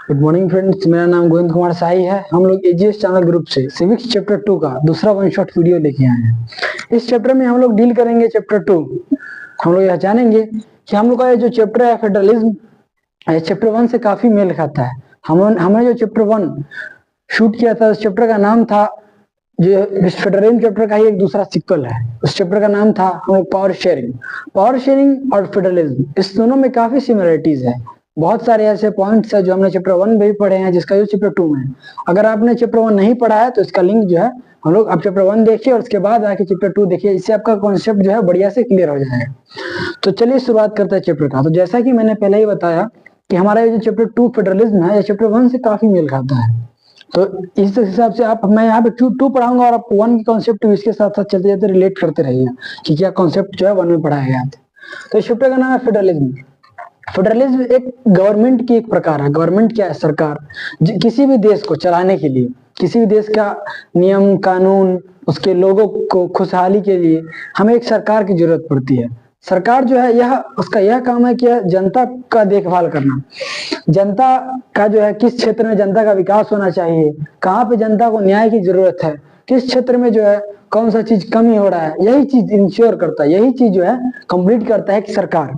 Good morning friends, मेरा नाम गोविंद कुमार साही है। हम लोग एजीएस चैनल ग्रुप से सिविक्स चैप्टर 2 का दूसरा वन शॉट वीडियो लेके आए हैं। इस चैप्टर में हम लोग डील करेंगे चैप्टर 2। हम लोग यह जानेंगे कि हम लोग का ये जो चैप्टर है फेडरलिज्म, चैप्टर 1 से काफी मेल खाता है। हमने जो चैप्टर 1 शूट किया था, उस चैप्टर का नाम था, जो इस फेडरलिज्म चैप्टर का ही एक दूसरा सिक्वल है। उस चैप्टर का नाम था पावर शेयरिंग। पावर शेयरिंग और फेडरलिज्म, इस दोनों में काफी सिमिलरिटीज है। बहुत सारे ऐसे पॉइंट्स है जो हमने चैप्टर 1 में भी पढ़े हैं, जिसका जो चैप्टर 2 में है। अगर आपने चैप्टर 1 नहीं पढ़ा है तो इसका लिंक जो है हम लोग आप चैप्टर 1 देखिए और उसके बाद आके चैप्टर 2 देखिए। इससे आपका कॉन्सेप्ट जो है बढ़िया से क्लियर हो जाएगा। तो चलिए शुरुआत करते हैं चैप्टर का। तो जैसा कि मैंने पहले ही बताया कि हमारा ये जो चैप्टर 2 फेडरलिज्म है, ये चैप्टर 1 से काफी मेल खाता है। तो इस हिसाब से मैं यहाँ पे 2 पढ़ाऊंगा और आप 1 की कॉन्सेप्ट इसके साथ साथ चलते जाते रिलेट करते रहिए कि क्या कॉन्सेप्ट जो है 1 में पढ़ाया गया था। तो इस चैप्टर का नाम है फेडरलिज्म। फेडरलिज्म एक गवर्नमेंट की एक प्रकार है। गवर्नमेंट क्या है? सरकार। किसी भी देश को चलाने के लिए, किसी भी देश का नियम कानून, उसके लोगों को खुशहाली के लिए हमें एक सरकार की जरूरत पड़ती है। सरकार जो है उसका यह काम है कि जनता का देखभाल करना। जनता का जो है किस क्षेत्र में जनता का विकास होना चाहिए, कहाँ पे जनता को न्याय की जरूरत है, किस क्षेत्र में जो है कौन सा चीज कमी हो रहा है, यही चीज इंश्योर करता है, यही चीज जो है कंप्लीट करता है कि सरकार।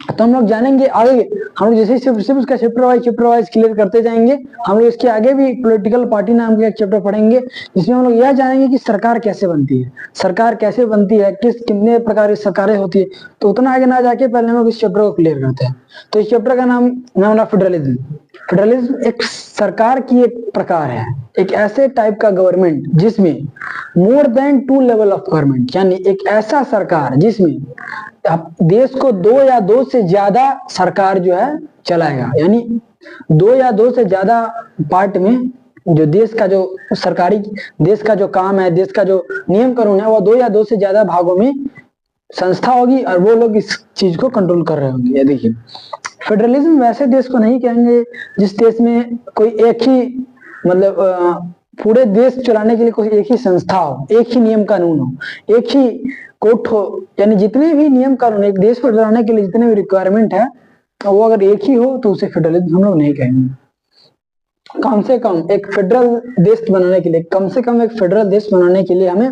तो हम लोग जानेंगे आगे, हम लोग जैसे सिर्फ उसका चैप्टर वाइज क्लियर करते जाएंगे। हम लोग इसके आगे भी पॉलिटिकल पार्टी नाम का एक चैप्टर पढ़ेंगे, जिसमें हम लोग यह जानेंगे कि सरकार कैसे बनती है, सरकार कैसे बनती है, कितने प्रकार की सरकारें होती है। तो उतना आगे ना जाके पहले हम लोग इस चैप्टर को क्लियर करते हैं। तो इस चैप्टर का नाम फेडरलिज्म। फेडरलिज्म एक सरकार की एक प्रकार है, एक ऐसे टाइप का गवर्नमेंट जिसमें मोर देन 2 लेवल ऑफ गवर्नमेंट, यानी एक ऐसा सरकार जिसमें देश को 2 या 2 से ज्यादा सरकार जो है चलाएगा। यानी 2 या 2 से ज्यादा पार्ट में जो देश का जो सरकारी देश का जो काम है, देश का जो नियम कानून है, वो 2 या 2 से ज्यादा भागों में संस्था होगी और वो लोग इस चीज को कंट्रोल कर रहे होंगे। ये देखिए, फेडरलिज्म वैसे देश को नहीं कहेंगे जिस देश में कोई एक ही मतलब पूरे देश चलाने के लिए कोई एक ही संस्था हो, एक ही नियम कानून हो, एक ही कोर्ट हो। यानी जितने भी नियम कानून एक देश को चलाने के लिए जितने भी रिक्वायरमेंट है, वो अगर एक ही हो तो उसे फेडरलिज्म हम लोग नहीं कहेंगे। कम से कम एक फेडरल देश बनाने के लिए, कम से कम एक फेडरल देश बनाने के लिए हमें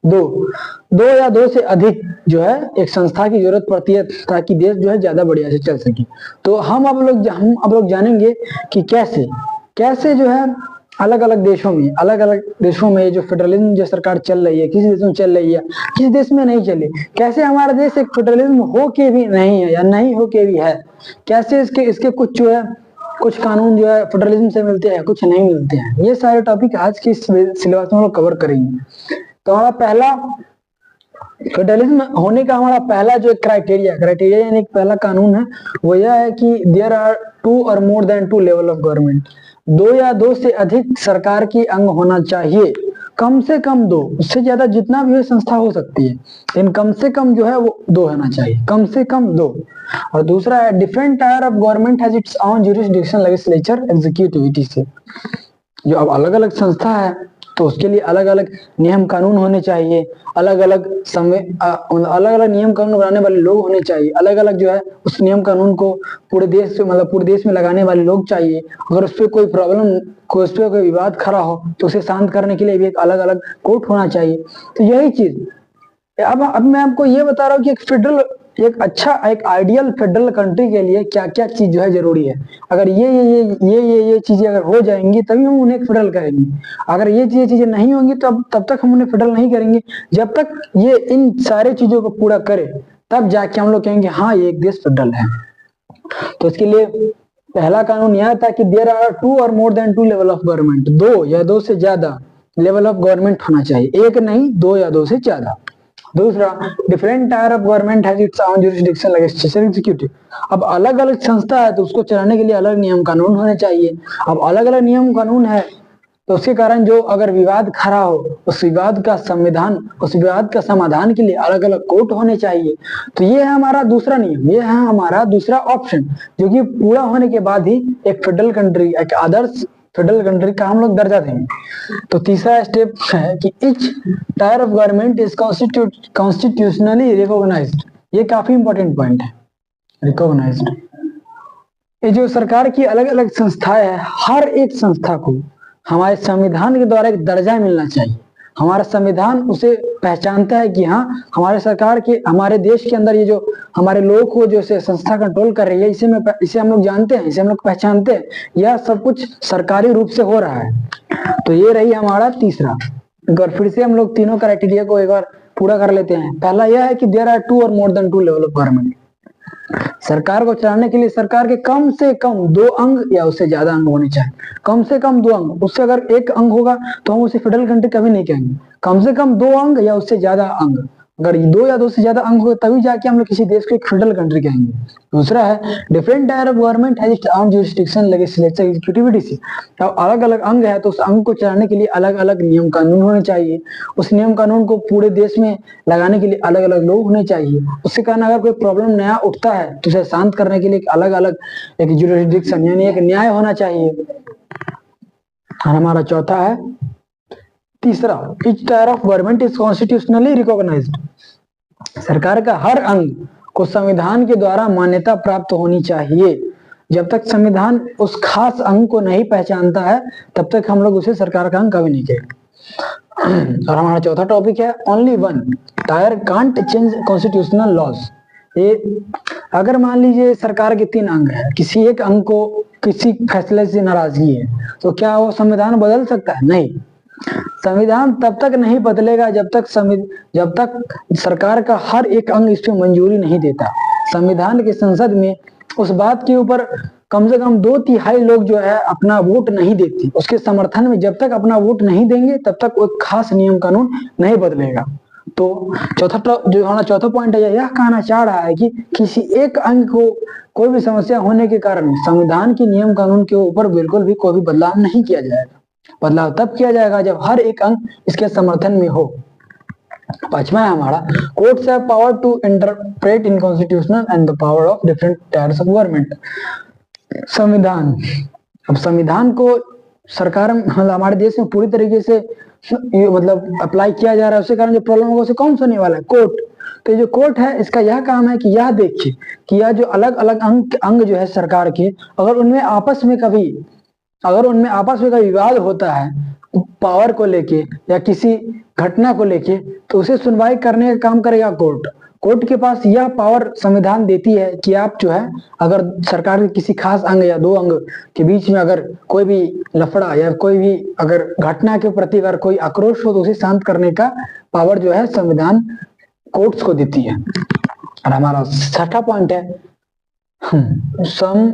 दो या 2 से अधिक जो है एक संस्था की जरूरत पड़ती है, ताकि देश जो है ज्यादा बढ़िया से चल सके। तो हम अब लोग जानेंगे कि कैसे जो है अलग अलग देशों में जो फेडरलिज्म जो सरकार चल रही है, किसी देश में चल रही है, किसी देश में नहीं चली, कैसे हमारा देश एक फेडरलिज्म हो के भी नहीं है या नहीं हो के भी है, कैसे इसके कुछ जो है कुछ कानून जो है फेडरलिज्म से मिलते हैं, कुछ नहीं मिलते हैं। ये सारे टॉपिक आज की सिलेबस में हम लोग कवर करेंगे। तो हमारा पहला फेडरलिज्म होने का हमारा पहला जो क्राइटेरिया यानी पहला कानून है, वो यह है कि there are 2 or more than 2 level of government. 2 या 2 से अधिक सरकार की अंग होना चाहिए, कम से कम 2, उससे ज्यादा जितना भी संस्था हो सकती है, लेकिन कम से कम जो है वो 2 होना चाहिए, कम से कम 2। और दूसरा है different tier of government has its own jurisdiction, legislature, executive. से जो अब अलग अलग संस्था है तो उसके लिए अलग अलग नियम कानून होने चाहिए, अलग अलग नियम कानून बनाने वाले लोग होने चाहिए, अलग अलग जो है उस नियम कानून को पूरे देश में लगाने वाले लोग चाहिए। अगर उस पर कोई प्रॉब्लम, उस पर कोई विवाद खड़ा हो तो उसे शांत करने के लिए भी एक अलग अलग कोर्ट होना चाहिए। तो यही चीज अब मैं आपको ये बता रहा हूँ कि एक आइडियल फेडरल कंट्री के लिए क्या क्या चीज जो है जरूरी है। अगर ये चीजें अगर हो जाएंगी तभी हम उन्हें फेडरल करेंगे। अगर ये चीजें नहीं होंगी तब तक हम उन्हें फेडरल नहीं करेंगे। जब तक ये इन सारे चीजों को पूरा करे तब जाके हम लोग कहेंगे हाँ ये एक देश फेडरल है। तो इसके लिए पहला कानून यह था कि there are 2 or more than 2 level of government. 2 या 2 से ज्यादा लेवल ऑफ गवर्नमेंट होना चाहिए, एक नहीं 2 या 2 से ज्यादा। दूसरा, different tier of government has its own jurisdiction, legislature, executive. अब अलग अलग संस्था है तो उसको चलाने के लिए अलग नियम कानून होने चाहिए। अब अलग अलग नियम कानून है तो उसके कारण जो अगर विवाद खड़ा हो, उस विवाद का समाधान के लिए अलग अलग कोर्ट होने चाहिए। तो ये है हमारा दूसरा नियम, ये है हमारा दूसरा ऑप्शन, जो कि पूरा होने के बाद ही एक फेडरल कंट्री, एक आदर्श फेडरल कंट्री का हम लोग दर्जा देंगे। तो तीसरा स्टेप है कि each tier of government is constitutionally recognised. ये काफी इंपॉर्टेंट पॉइंट है, रिकॉग्नाइज्ड। ये जो सरकार की अलग अलग संस्थाएं है, हर एक संस्था को हमारे संविधान के द्वारा एक दर्जा मिलना चाहिए। हमारा संविधान उसे पहचानता है कि हाँ, हमारे सरकार के, हमारे देश के अंदर ये जो हमारे लोगों को जो से संस्था कंट्रोल कर रही है, इसे हम लोग जानते हैं, इसे हम लोग पहचानते हैं, यह सब कुछ सरकारी रूप से हो रहा है। तो ये रही हमारा तीसरा। एक बार फिर से हम लोग तीनों क्राइटेरिया को एक बार पूरा कर लेते हैं। पहला यह है कि there are 2 or more than 2 level of government. सरकार को चलाने के लिए सरकार के कम से कम 2 अंग या उससे ज्यादा अंग होने चाहिए। कम से कम 2 अंग, उससे अगर एक अंग होगा तो हम उसे फेडरल कंट्री कभी नहीं कहेंगे। कम से कम 2 अंग या उससे ज्यादा अंग, अगर 2 या 2 से ज्यादा अंग हो तभी जाके हम लोग किसी देश को एक फेडरल कंट्री कहेंगे। दूसरा है different tier of government has its own jurisdiction, legislature, executivity. अब अलग अलग अंग है तो उस अंग को चलाने के लिए अलग अलग नियम कानून होने चाहिए। उस नियम कानून को पूरे देश में लगाने के लिए अलग अलग लोग होने चाहिए। उसके कारण अगर कोई प्रॉब्लम नया उठता है तो उसे शांत करने के लिए अलग अलग एक जुरिस्डिक्शन यानी एक न्याय होना चाहिए। और हमारा चौथा है तीसरा, each tier of government is constitutionally recognized। सरकार का हर अंग को संविधान के द्वारा मान्यता प्राप्त होनी चाहिए। जब तक संविधान उस खास अंग को नहीं पहचानता है तब तक हम लोग उसे सरकार का अंग कभी नहीं कहेंगे। और हमारा चौथा टॉपिक है only one tier can't change constitutional laws. ये अगर मान लीजिए सरकार के 3 अंग है, किसी एक अंग को किसी फैसले से नाराजगी है तो क्या वो संविधान बदल सकता है? नहीं। संविधान तब तक नहीं बदलेगा जब तक सरकार का हर एक अंग इस पे मंजूरी नहीं देता। संविधान के संसद में उस बात के ऊपर कम से कम 2/3 लोग जो है अपना वोट नहीं देते। उसके समर्थन में जब तक अपना वोट नहीं देंगे तब तक कोई खास नियम कानून नहीं बदलेगा। तो जो हमारा चौथा पॉइंट है, यह कहना चाह रहा है कि किसी एक अंग को कोई भी समस्या होने के कारण संविधान के नियम कानून के ऊपर बिल्कुल भी कोई भी बदलाव नहीं किया जाएगा। बदलाव तब किया जाएगा जब हर एक अंग इसके समर्थन में हो। पांचवा है हमारा courts have power to interpret in constitutional and the power of different tiers of government. संविधान, अब संविधान को सरकार मतलब हमारे देश में पूरी तरीके से मतलब अप्लाई किया जा रहा है, उसके कारण जो प्रॉब्लम होगा उसे कौन सुनने वाला है? कोर्ट। तो जो कोर्ट है इसका यह काम है कि यह देखे कि यह जो अलग अलग अंग जो है सरकार के, अगर उनमें आपस में कभी विवाद होता है पावर को लेके या किसी घटना को लेके तो उसे सुनवाई करने का काम करेगा कोर्ट। कोर्ट के पास यह पावर संविधान देती है कि आप जो है अगर सरकार के किसी खास अंग या 2 अंग के बीच में अगर कोई भी लफड़ा या कोई भी अगर घटना के प्रति अगर कोई आक्रोश हो तो उसे शांत करने का पावर जो है संविधान कोर्ट्स को देती है। और हमारा छठा पॉइंट है sum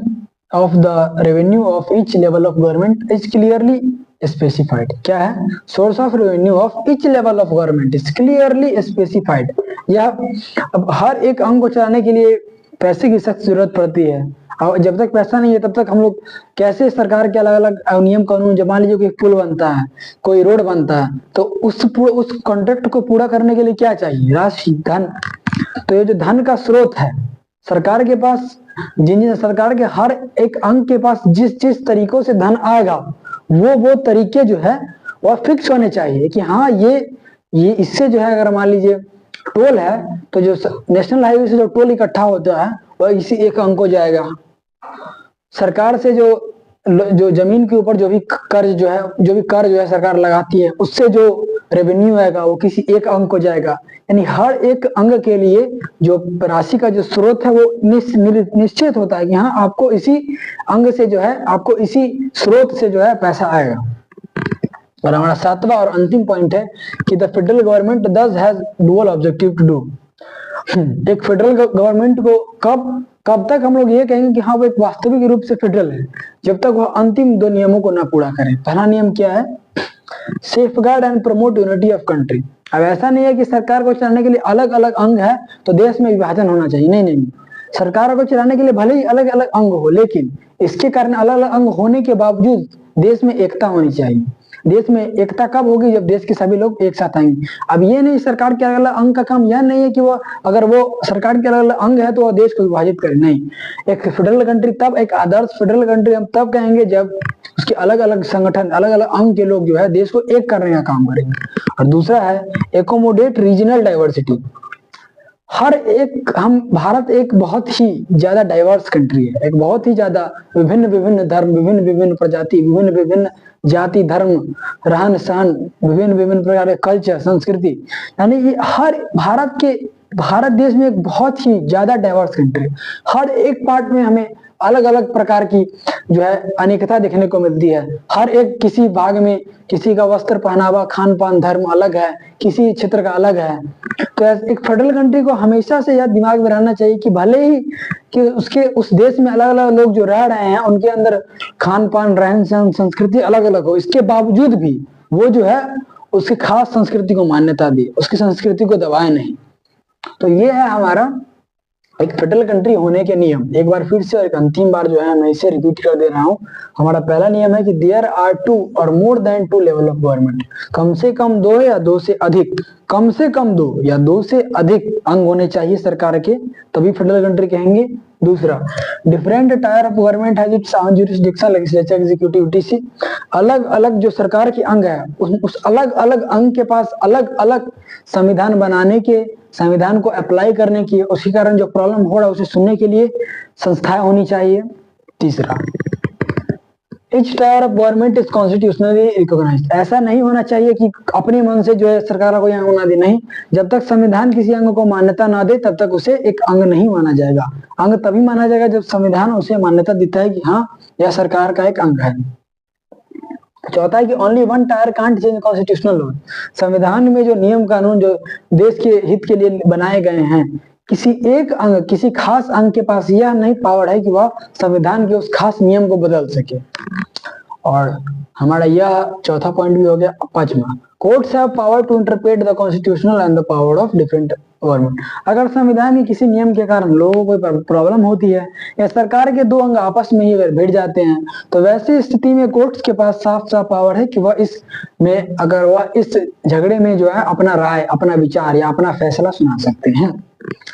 of the revenue of each level of government is clearly specified. क्या है? Source of revenue of each level of government is clearly specified. यह अब हर एक अंग को चलाने के लिए पैसे की सख्त जरूरत पड़ती है और जब तक पैसा नहीं है तब तक हम लोग कैसे सरकार के अलग अलग नियम कानून, जब मान लीजिए कोई पुल बनता है, कोई रोड बनता है तो उस कॉन्ट्रैक्ट को पूरा करने के लिए क्या चाहिए? राशि, धन। तो ये जो धन का स्रोत है सरकार के पास, जिन सरकार के हर एक अंग के पास जिस तरीकों से धन आएगा वो तरीके जो है वह फिक्स होने चाहिए कि हाँ ये इससे जो है अगर मान लीजिए टोल है तो जो नेशनल हाईवे से जो टोल इकट्ठा होता है वह इसी एक अंग को जाएगा। सरकार से जो जमीन के ऊपर जो भी कर जो है सरकार लगाती है उससे जो रेवेन्यू आएगा वो किसी एक अंग को जाएगा। यानी हर एक अंग के लिए जो राशि का जो स्रोत है वो निश्चित होता है कि हाँ आपको इसी अंग से जो है आपको इसी स्रोत से जो है पैसा आएगा। और हमारा सातवां और अंतिम पॉइंट है कि the federal government thus has dual objective to do. एक फेडरल गवर्नमेंट को कब तक हम लोग ये कहेंगे कि हाँ वो एक वास्तविक रूप से फेडरल है? जब तक वह अंतिम 2 नियमों को ना पूरा करे। पहला नियम क्या है? Safeguard and promote unity of country. अब ऐसा नहीं है कि सरकार को चलाने के लिए अलग अलग अंग है तो देश में विभाजन होना चाहिए। नहीं, सरकार को चलाने के लिए भले ही अलग अलग अंग हो लेकिन इसके कारण अलग अलग अंग होने के बावजूद देश में एकता होनी चाहिए। देश में एकता कब होगी? जब देश के सभी लोग एक साथ आएंगे। अब ये नहीं सरकार के अलग अलग अंग का काम यह नहीं है कि वो अगर वो सरकार के अलग अलग अंग है तो वह देश को विभाजित करे। नहीं, एक फेडरल कंट्री तब, एक आदर्श फेडरल कंट्री हम तब कहेंगे जब उसके अलग अलग संगठन, अलग अलग अंग के लोग जो है देश को एक करने का काम करेंगे। और दूसरा है एकोमोडेट रीजनल डाइवर्सिटी। भारत एक बहुत ही ज्यादा डाइवर्स कंट्री है, एक बहुत ही ज्यादा विभिन्न विभिन्न धर्म, विभिन्न विभिन्न प्रजाति, विभिन्न विभिन्न जाति धर्म, रहन सहन, विभिन्न विभिन्न प्रकार के कल्चर, संस्कृति, यानी कि भारत देश में एक बहुत ही ज्यादा डाइवर्स कंट्री। हर एक पार्ट में हमें अलग अलग प्रकार की जो है अनेकता देखने को मिलती है। हर एक किसी भाग में किसी का वस्त्र पहनावा, खान पान, धर्म अलग है, किसी क्षेत्र का अलग है। तो एक फेडरल कंट्री को हमेशा से यह दिमाग में रहना चाहिए कि भले ही कि उस देश में अलग अलग लोग जो रह रहे हैं उनके अंदर खान पान, रहन सहन, संस्कृति अलग अलग हो, इसके बावजूद भी वो जो है उसकी खास संस्कृति को मान्यता दे, उसकी संस्कृति को दबाए नहीं। तो ये है हमारा एक फेडरल कंट्री होने के नियम। एक बार फिर से एक अंतिम बार जो है मैं इसे रिपीट कर दे रहा हूँ। हमारा पहला नियम है कि there are 2 or more than 2 level of government. कम से कम 2 या 2 से अधिक, कम से कम 2 या 2 से अधिक अंग होने चाहिए सरकार के, तभी फेडरल कंट्री कहेंगे। दूसरा, different tier of government has its own jurisdiction, legislature, executive, TC. अलग अलग जो सरकार के अंग है उस अलग अलग अंग के पास अलग अलग संविधान बनाने के, संविधान को अप्लाई करने की, उसी कारण जो प्रॉब्लम हो रहा है उसे सुनने के लिए संस्थाएं होनी चाहिए। तीसरा, each tier of government is constitutionally recognized। ऐसा नहीं होना चाहिए कि अपने मन से जो है सरकार को यहाँ होना दे, नहीं, जब तक संविधान किसी अंग को मान्यता ना दे तब तक उसे एक अंग नहीं माना जाएगा। अंग तभी माना जाएगा जब संविधान उसे मान्यता देता है कि हाँ यह सरकार का एक अंग है। चौथा है कि only one tier can't change constitutional law. संविधान में जो नियम कानून जो देश के हित के लिए बनाए गए हैं, किसी एक अंग, किसी खास अंग के पास यह नहीं पावर है कि वह संविधान के उस खास नियम को बदल सके। और हमारा यह चौथा पॉइंट भी हो गया। पांचवा, courts have power to interpret the constitutional and the power of different government. अगर संविधान के किसी नियम के कारण लोगों को कोई प्रॉब्लम होती है या सरकार के दो अंग आपस में ही अगर भिड़ जाते हैं तो वैसी स्थिति में कोर्ट्स के पास साफ साफ पावर है कि वह इसमें, अगर वह इस झगड़े में जो है अपना राय, अपना विचार या अपना फैसला सुना सकते हैं।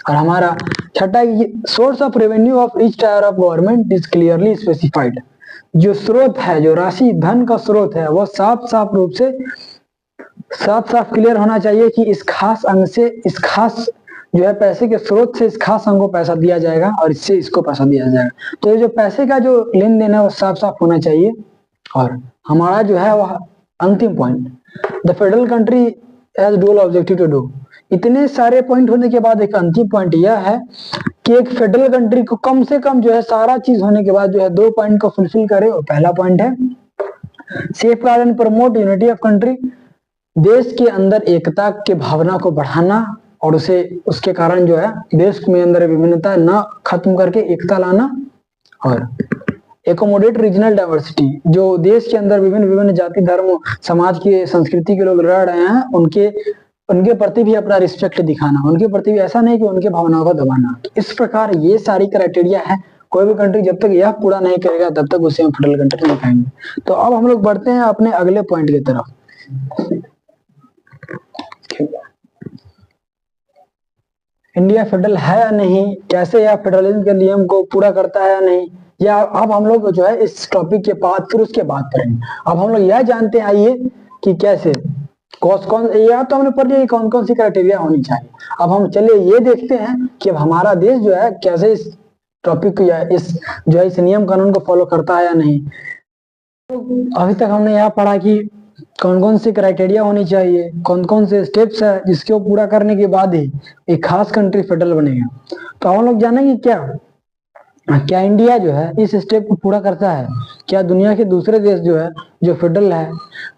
और हमारा छठा, source of revenue of each tier of government is clearly specified. जो स्रोत है, जो राशि धन का स्रोत है, वह साफ साफ रूप से साफ क्लियर होना चाहिए कि इस खास अंग से, इस खास जो है पैसे के स्रोत से इस खास अंग को पैसा दिया जाएगा और इससे इसको पैसा दिया जाएगा। तो ये जो पैसे का जो लेन देन है वो साफ साफ होना चाहिए। और हमारा जो है वह अंतिम point, the federal country has dual objective to do. इतने सारे पॉइंट होने के बाद एक अंतिम पॉइंट यह है कि एक फेडरल कंट्री को कम से कम जो है सारा चीज होने के बाद जो है 2 पॉइंट को फुलफिल करे। और पहला पॉइंट है safe guard and promote unity of country. देश के अंदर एकता के भावना को बढ़ाना और उसे, उसके कारण जो है देश में अंदर विभिन्नता न खत्म करके एकता लाना। और एकोमोडेट रीजनल डाइवर्सिटी, जो देश के अंदर विभिन्न विभिन्न जाति धर्म समाज की संस्कृति के लोग रह रहे हैं उनके प्रति भी अपना रिस्पेक्ट दिखाना, उनके प्रति भी ऐसा नहीं कि उनके भावनाओं को दबाना। तो इस प्रकार ये सारी क्राइटेरिया है। कोई भी कंट्री जब तक यह पूरा नहीं करेगा तब तक उसे हम फेडरल कंट्री नहीं कहेंगे। तो अब हम लोग बढ़ते हैं अपने अगले पॉइंट की तरफ। इंडिया फेडरल है या नहीं, कैसे यह फेडरलिज्म के नियम को पूरा करता है या नहीं, या अब हम लोग जो है इस टॉपिक के बाद फिर उसके बाद करेंगे। अब हम लोग यह जानते हैं आइए कि कैसे कौन या तो हमने पढ़ लिया कौन कौन सी क्राइटेरिया होनी चाहिए। अब हम चलिए ये देखते हैं कि अब हमारा देश जो है कैसे इस टॉपिक या इस जो है इस नियम कानून को फॉलो करता है या नहीं। तो अभी तक हमने यह पढ़ा कि कौन कौन सी क्राइटेरिया होनी चाहिए, कौन कौन से स्टेप्स है जिसको पूरा करने के बाद ही एक खास कंट्री फेडरल बनेगा। तो हम लोग जानेंगे क्या इंडिया जो है इस स्टेप को पूरा करता है, क्या दुनिया के दूसरे देश जो है जो फेडरल है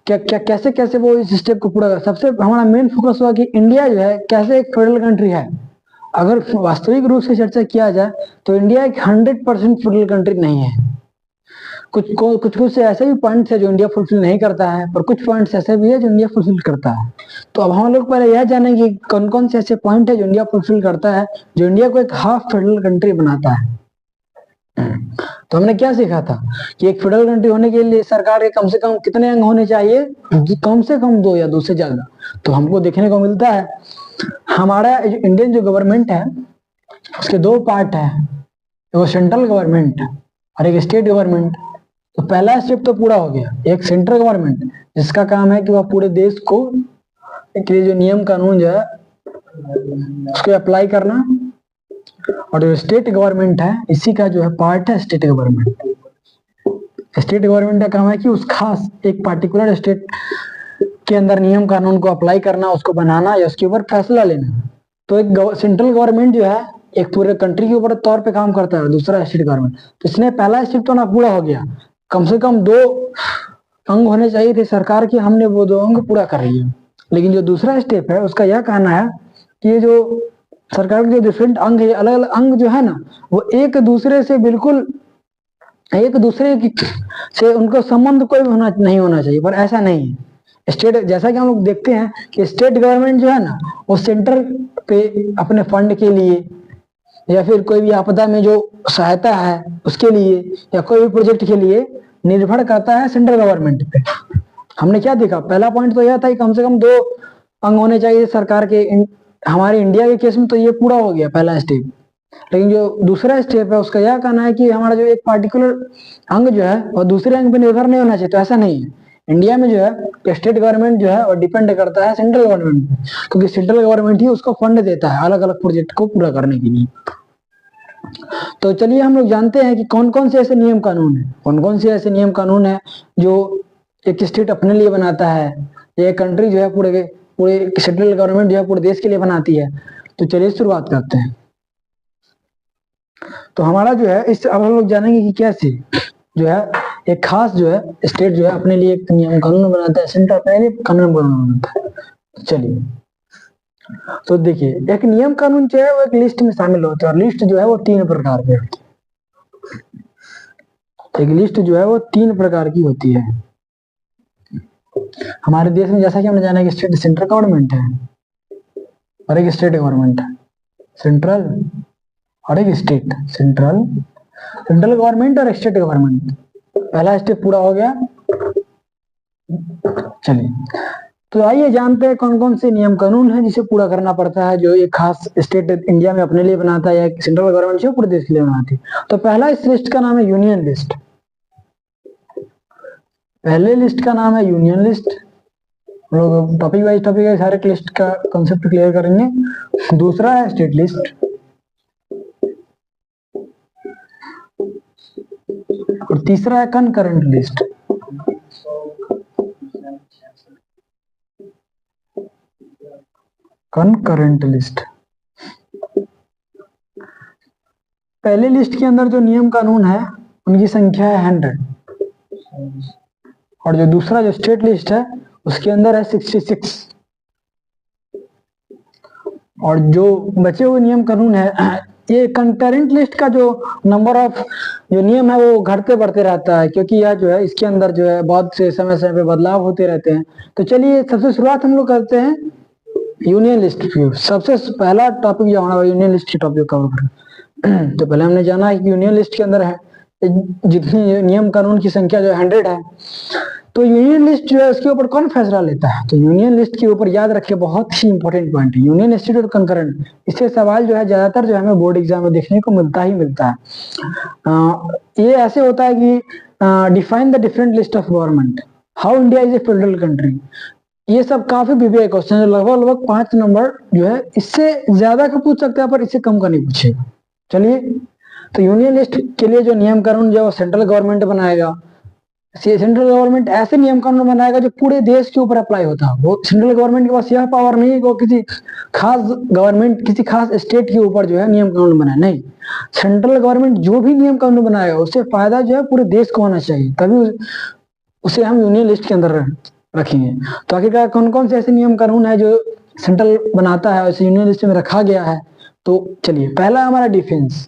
क्या कैसे वो इस स्टेप को पूरा कर। सबसे हमारा मेन फोकस हुआ कि इंडिया जो है कैसे एक फेडरल कंट्री है। अगर वास्तविक रूप से चर्चा किया जाए तो इंडिया एक 100% फेडरल कंट्री नहीं है। कुछ ऐसे भी पॉइंट्स है जो इंडिया फुलफिल नहीं करता है, पर कुछ पॉइंट्स ऐसे भी है जो इंडिया फुलफिल करता है। तो अब हम लोग पहले यह जानेंगे कौन कौन से ऐसे पॉइंट है जो इंडिया फुलफिल करता है, जो इंडिया को एक हाफ फेडरल कंट्री बनाता है। तो हमने क्या सीखा था कि एक फेडरल कंट्री होने के लिए सरकार के कम से कम कितने अंग होने चाहिए, कम से कम 2 या 2 से ज्यादा। तो हमको देखने को मिलता है हमारा इंडियन जो गवर्नमेंट है उसके 2 पार्ट है, वो सेंट्रल गवर्नमेंट और एक स्टेट गवर्नमेंट। तो पहला स्टेप तो पूरा हो गया, एक सेंट्रल गवर्नमेंट जिसका काम है कि वह पूरे देश को के लिए जो नियम कानून जो है उसको अप्लाई करना। और जो स्टेट गवर्नमेंट है इसी का जो है पार्ट है स्टेट गवर्नमेंट। स्टेट गवर्नमेंट का काम है कि उस खास एक पार्टिकुलर स्टेट के अंदर नियम कानून को अप्लाई करना, उसको बनाना या उसके ऊपर फैसला लेना। तो एक सेंट्रल गवर्नमेंट जो है एक पूरे कंट्री के ऊपर तौर पे काम करता है, दूसरा स्टेट गवर्नमेंट। तो इसने पहला स्टेप तो ना पूरा हो गया, कम से कम 2 अंग होने चाहिए थे सरकार की, हमने वो 2 अंग पूरा कर लिए। लेकिन जो दूसरा स्टेप है उसका यह कहना है कि ये जो सरकार के जो डिफरेंट अंग है, अलग अलग अंग जो है ना, वो एक दूसरे से बिल्कुल एक दूसरे से उनको संबंध कोई नहीं होना चाहिए, पर ऐसा नहीं है। स्टेट, जैसा कि हम लोग देखते हैं कि स्टेट गवर्नमेंट जो है ना वो सेंटर पे अपने फंड के लिए या फिर कोई भी आपदा में जो सहायता है उसके लिए या कोई भी प्रोजेक्ट के लिए निर्भर करता है सेंट्रल गवर्नमेंट पे। हमने क्या देखा, पहला पॉइंट तो यह था कि कम से कम 2 अंग होने चाहिए सरकार के। हमारे इंडिया के केस में तो ये पूरा हो गया पहला स्टेप। लेकिन जो दूसरा स्टेप है उसका यह कहना है कि हमारा जो एक पार्टिकुलर अंग जो है और दूसरे अंग पे निर्भर नहीं होना चाहिए। तो ऐसा नहीं है, इंडिया में जो है स्टेट गवर्नमेंट जो है और डिपेंड करता है सेंट्रल गवर्नमेंट पे, क्योंकि सेंट्रल गवर्नमेंट ही उसको फंड देता है अलग अलग प्रोजेक्ट को पूरा करने के लिए। तो चलिए हम लोग जानते हैं कि कौन कौन से ऐसे नियम कानून है, कौन कौन से ऐसे नियम कानून है जो एक स्टेट अपने लिए बनाता है, एक कंट्री जो है पूरे सेंट्रल गवर्नमेंट जो है पूरे देश के लिए बनाती है। तो चलिए शुरुआत करते हैं। तो हमारा जो है इस अब हम लोग जानेंगे कि कैसे जो है एक खास जो है स्टेट जो है अपने लिए एक नियम कानून बनाता है, सेंटर अपने लिए कानून बनाता है। तो चलिए, तो देखिए एक नियम कानून जो है वो एक लिस्ट में शामिल होता है और लिस्ट जो है वो 3 प्रकार के होती है। एक लिस्ट जो है वो 3 प्रकार की होती है। हमारे देश में जैसा कि हमने जाना कि स्टेट सेंट्रल गवर्नमेंट है और एक स्टेट गवर्नमेंट है, सेंट्रल और एक स्टेट, सेंट्रल गवर्नमेंट और स्टेट गवर्नमेंट। पहला स्टेप पूरा हो गया। चलिए, तो आइए जानते हैं कौन कौन से नियम कानून है जिसे पूरा करना पड़ता है, जो एक खास स्टेट इंडिया में अपने लिए बनाता है या सेंट्रल गवर्नमेंट जो पूरे देश के लिए बनाती है। तो पहला इस लिस्ट का नाम है यूनियन लिस्ट। पहले लिस्ट का नाम है यूनियन लिस्ट। लोग टॉपिक वाइज हर एक लिस्ट का कॉन्सेप्ट क्लियर करेंगे। दूसरा है स्टेट लिस्ट और तीसरा है कनकरेंट लिस्ट। Concurrent list. पहले लिस्ट के अंदर जो नियम कानून है उनकी संख्या है 100 और जो दूसरा जो स्टेट लिस्ट है उसके अंदर है 66 और जो बचे हुए नियम कानून है ये कंकरेंट लिस्ट का जो नंबर ऑफ जो नियम है वो घटते बढ़ते रहता है, क्योंकि यह जो है इसके अंदर जो है बहुत से समय समय पे बदलाव होते रहते हैं। तो चलिए सबसे शुरुआत हम लोग करते हैं यूनियन लिस्ट की। सबसे पहला टॉपिक जो हमारा यूनियन लिस्ट के टॉपिक कवर करें। तो पहले हमने जाना है कि यूनियन लिस्ट के अंदर है जितनी नियम कानून की संख्या जो 100 है। तो यूनियन लिस्ट जो है उसके ऊपर कौन फैसला लेता है? तो यूनियन लिस्ट के ऊपर याद रखिए बहुत ही इंपॉर्टेंट पॉइंट है यूनियन लिस्ट और कंकरेंट। इससे सवाल जो है ज्यादातर जो हमें बोर्ड एग्जाम में देखने को मिलता है। ये ऐसे होता है कि define the different list of government, how India is a federal country. ये सब काफी बीबीआई क्वेश्चन है, लगभग 5 नंबर जो है, इससे ज्यादा का पूछ सकते हैं पर इससे कम का नहीं पूछेगा। चलिए, तो यूनियन लिस्ट के लिए जो नियम कानून जो सेंट्रल गवर्नमेंट बनाएगा। सेंट्रल गवर्नमेंट ऐसे नियम कानून बनाएगा जो पूरे देश के ऊपर अप्लाई होता है। वो सेंट्रल गवर्नमेंट के पास यह पावर नहीं है कि वो किसी खास गवर्नमेंट किसी खास स्टेट के ऊपर जो है नियम कानून बनाए, नहीं। सेंट्रल गवर्नमेंट जो भी नियम कानून बनाएगा उससे फायदा जो है पूरे देश को होना चाहिए, तभी उसे हम यूनियन लिस्ट के अंदर रखेंगे। तो आखिरकार कौन कौन से ऐसे नियम कानून है जो सेंट्रल बनाता है उसे यूनियन लिस्ट में रखा गया है। तो चलिए, पहला हमारा डिफेंस।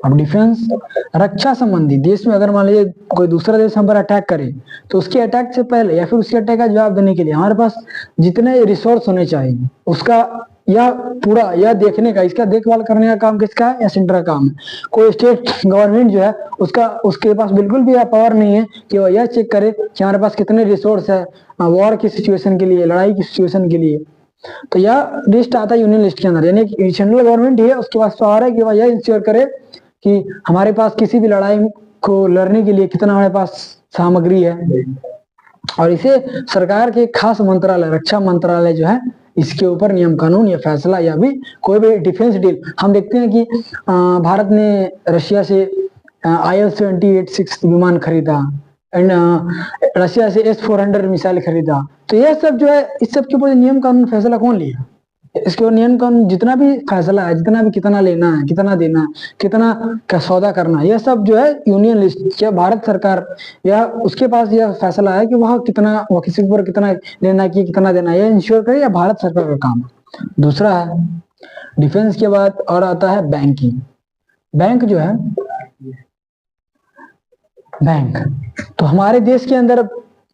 अब डिफेंस रक्षा संबंधी, देश में अगर मान लीजिए कोई दूसरा देश हम पर अटैक करे तो उसके अटैक से पहले या फिर उसके अटैक का जवाब देने के लिए हमारे पास जितने रिसोर्स होने चाहिए उसका यह देखने का, इसका देखभाल करने का काम किसका है? या सेंटर का काम है। कोई स्टेट गवर्नमेंट जो है उसके पास बिल्कुल भी पावर नहीं है कि वो यह चेक करे कि हमारे पास कितने रिसोर्स है वॉर की सिचुएशन के लिए, लड़ाई की सिचुएशन के लिए। तो यह लिस्ट आता है यूनियन लिस्ट के अंदर, यानी कि सेंट्रल गवर्नमेंट ही है, उसके पास पावर है कि वह यह इंश्योर करे कि हमारे पास किसी भी लड़ाई को लड़ने के लिए कितना हमारे पास सामग्री है, और इसे सरकार के खास मंत्रालय, रक्षा मंत्रालय जो है, इसके ऊपर नियम कानून या फैसला या भी कोई भी डिफेंस डील, हम देखते हैं कि भारत ने रशिया से IL-76 विमान खरीदा एंड रशिया से S-400 मिसाइल खरीदा। तो यह सब जो है, इस सब के ऊपर नियम कानून फैसला कौन लिया? इसके ऊपर नियम कानून जितना भी फैसला है, जितना भी कितना लेना है, कितना देना है, कितना का सौदा करना है, यह सब जो है यूनियन लिस्ट या भारत सरकार या उसके पास यह फैसला है कि वह कितना, वह किसी के ऊपर कितना लेना है, कितना देना है, यह इंश्योर करे या भारत सरकार का काम है। दूसरा है डिफेंस के बाद और आता है बैंकिंग। बैंक जो है, बैंक तो हमारे देश के अंदर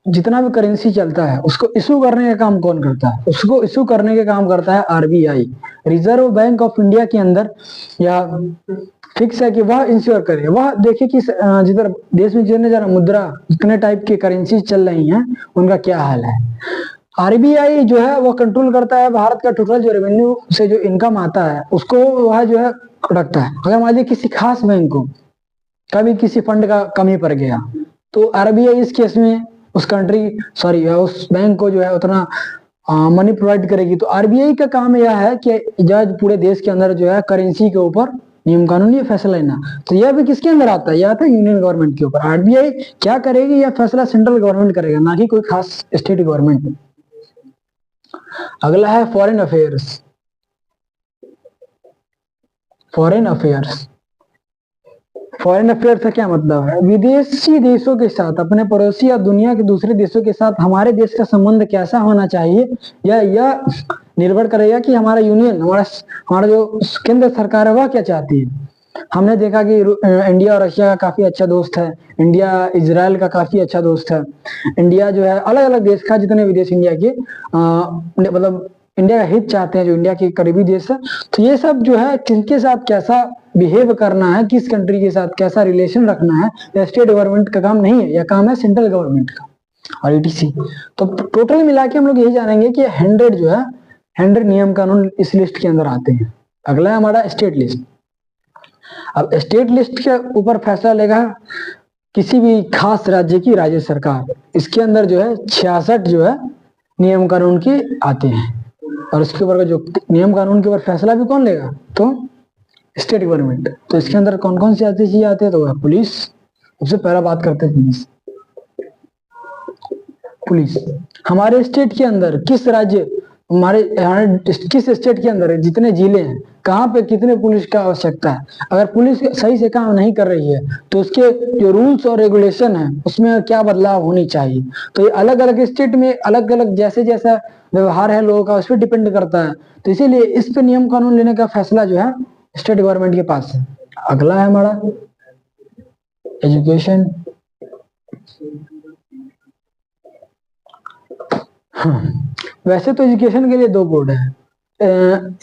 जितना भी करेंसी चलता है उसको इशू करने का काम कौन करता है? उसको इशू करने का काम करता है RBI, reserve bank of India के अंदर। या फिक्स है कि वह इंश्योर करे, वह देखे कि जिधर देश में जितने ज्यादा मुद्रा, जितने टाइप के करेंसी चल रही हैं, उनका क्या हाल है। RBI जो है वह कंट्रोल करता है भारत का टोटल जो रेवेन्यू से जो इनकम आता है उसको वह जो है रखता है। अगर मान लीजिए किसी खास बैंक को कभी किसी फंड का कमी पड़ गया तो RBI इस केस में उस उस बैंक को जो है उतना मनी प्रोवाइड करेगी। तो RBI का काम यह है कि जज पूरे देश के अंदर जो है करेंसी के ऊपर नियम कानून या फैसला लेना। तो यह भी किसके अंदर आता है? यह आता है यूनियन गवर्नमेंट के ऊपर। RBI क्या करेगी? यह फैसला सेंट्रल गवर्नमेंट करेगा, ना कि कोई खास स्टेट गवर्नमेंट। अगला है फॉरेन अफेयर्स। फॉरेन अफेयर्स का क्या मतलब है? विदेशी देशों के साथ, अपने पड़ोसी या दुनिया के दूसरे देशों के साथ हमारे देश का संबंध कैसा होना चाहिए, यह निर्भर करेगा कि हमारा यूनियन, हमारा जो केंद्र सरकार है वह क्या चाहती है। हमने देखा कि इंडिया और रशिया का काफी अच्छा दोस्त है, इंडिया इजराइल का काफी अच्छा दोस्त है, इंडिया जो है अलग अलग देश का, जितने भी देश इंडिया के मतलब इंडिया का हित चाहते हैं, जो इंडिया के करीबी देश है। तो ये सब जो है किनके साथ कैसा बिहेव करना है, किस कंट्री के साथ कैसा रिलेशन रखना है, यह स्टेट गवर्नमेंट का काम नहीं है, यह काम है सेंट्रल गवर्नमेंट का और ETC। तो टोटल मिला के हम लोग यही जानेंगे कि 100 जो है 100 नियम कानून इस लिस्ट के अंदर आते हैं। अगला है हमारा स्टेट लिस्ट। अब स्टेट लिस्ट के ऊपर फैसला लेगा किसी भी खास राज्य की राज्य सरकार। इसके अंदर जो है 66 जो है नियम कानून के आते हैं और इसके ऊपर जो नियम कानून के ऊपर फैसला भी कौन लेगा? तो स्टेट गवर्नमेंट। तो इसके अंदर कौन कौन सी चीजें आती है? तो वह पुलिस। सबसे पहला बात करते हैं पुलिस। हमारे स्टेट के अंदर किस राज्य, हमारे किस स्टेट के अंदर जितने जिले हैं, कहाँ पे कितने पुलिस का आवश्यकता है। अगर पुलिस सही से काम नहीं कर रही है तो उसके जो रूल्स और रेगुलेशन है उसमें क्या बदलाव होनी चाहिए। तो ये अलग अलग स्टेट में अलग अलग जैसे जैसा व्यवहार है लोगों का उस पर डिपेंड करता है। तो इसीलिए इस पे नियम कानून लेने का फैसला जो है स्टेट गवर्नमेंट के पास है। अगला है हमारा एजुकेशन। वैसे तो एजुकेशन के लिए 2 बोर्ड है,